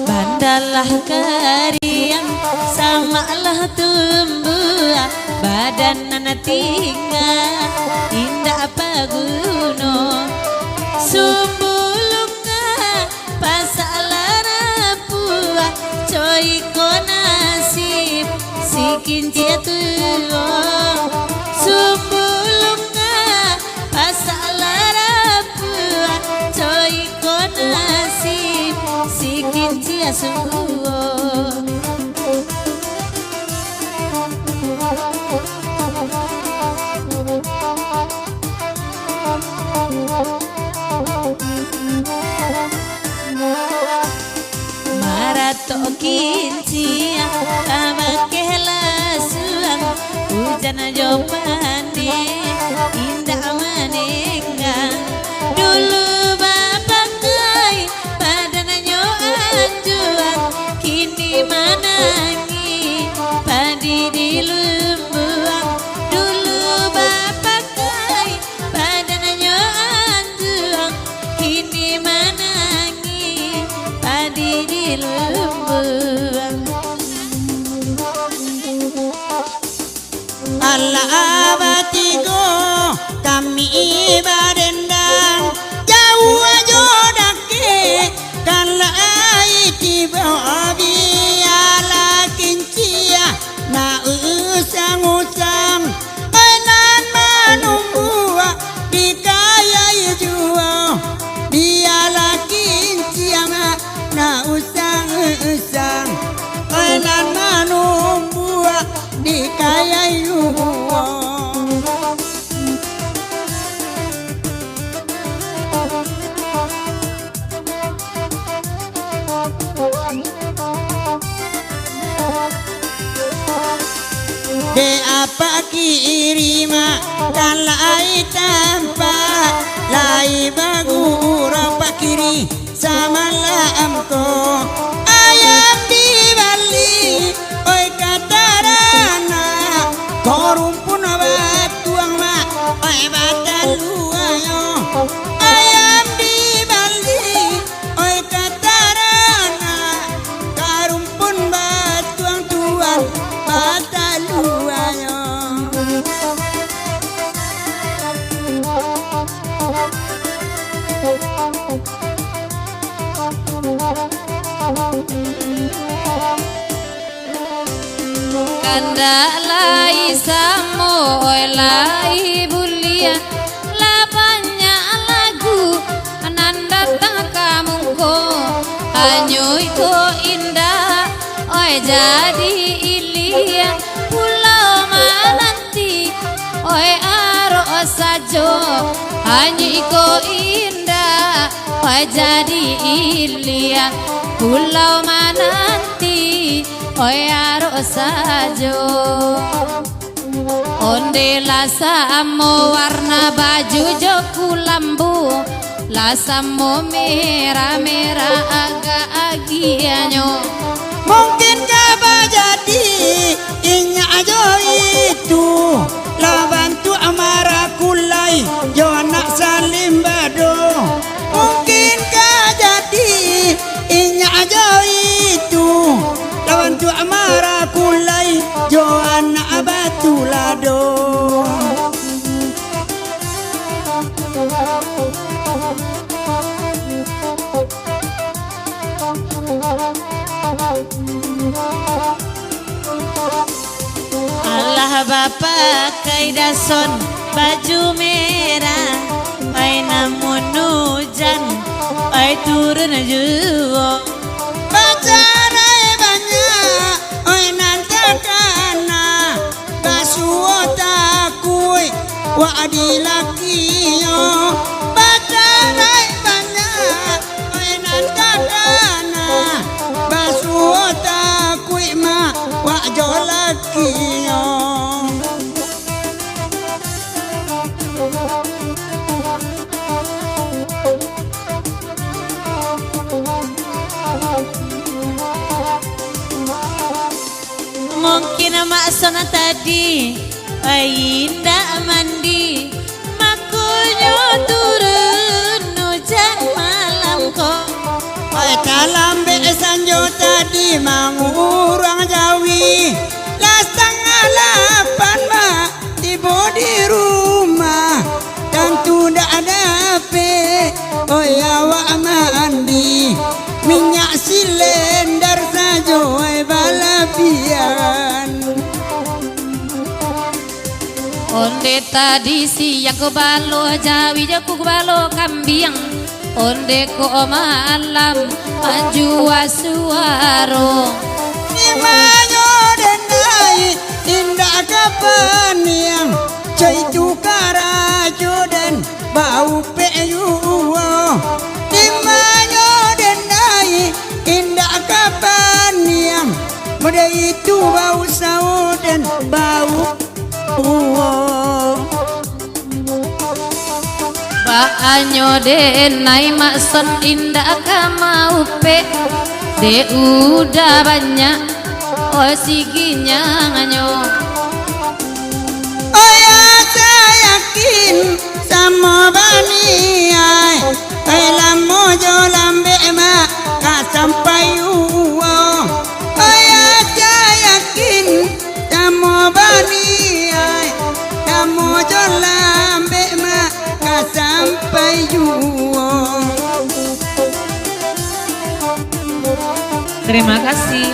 Bandalah kariang samalah tumbuh badan nana tinggal indah paguno sumbulunga pasalara pua coy nasib sikin jatuh sumbulunga pasalara pua coy nasib sikin jatuh Marato kincia tabakela suang hujan jopane indah manenga dulu bapak kai badannya anjuan kini manangi padi di lumbuang dulu bapak kai badannya anjuan kini manangi padi di lumbuang Allah abatiku kami barendang jauh aja dake kala iki babi ala kincia na usang-usang enan manunggu dikaya jua diala kincia na usang-usang enan manunggu dikaya jua de apa kirima kalai tanpa lai bagura pakiri sama lamko ayam di Bali oi katarana korumpun batuang ma oi bataluayo ayam di Bali oi katarana korumpun batuang tuang bataluayo Kanda lai samo lai bulia lapanya lagu ananda kamuko anyoi ko indah oi jadi ilia pulau mananti oi aro sajo anyoi ko indah oi jadi ilia pulau mananti oi aro sajo onde lasamo warna baju joku lambu lasamo merah-merah agak agianyo mungkin gak jadi inya aja itu labantu amara kulai yo anak salim bado mungkin gak jadi inya aja itu labantu amara kulai yo anak batu lado Allah bapak kaidason baju merah ai namun hujan ai turun juo pacarai banyak oi nanti kana basuo takui wa adilakiyo pacarai banyak oi nanti kana basuo takui lakio. Mungkin maksudnya tadi indah mandi makunya turun hujan malam kok. Oi dalam besan jo tadi mangurang jawi las tanggal 8 ma tiba di rumah dan tidak ada pe. Oi awak mandi minyak silender saja oi balapian. Onde tadi siang ko balo jawi jaku ko balo kambiang. Onde ko malam manjua suaro. Imanyo denai indah kapaniang cai tukara jodan bau peyuo. Imanyo denai indah kapaniang muda itu bau sawo dan bau Baanyo denai makson indah kamau pe de udah banyak oh siginya nganyo. Oh ya saya yakin sama bani ai lamo jo lambe ma ka sampai uo. Oh ya saya yakin sama bani ai lamo jo lambe ma ka sampai uo. Terima kasih.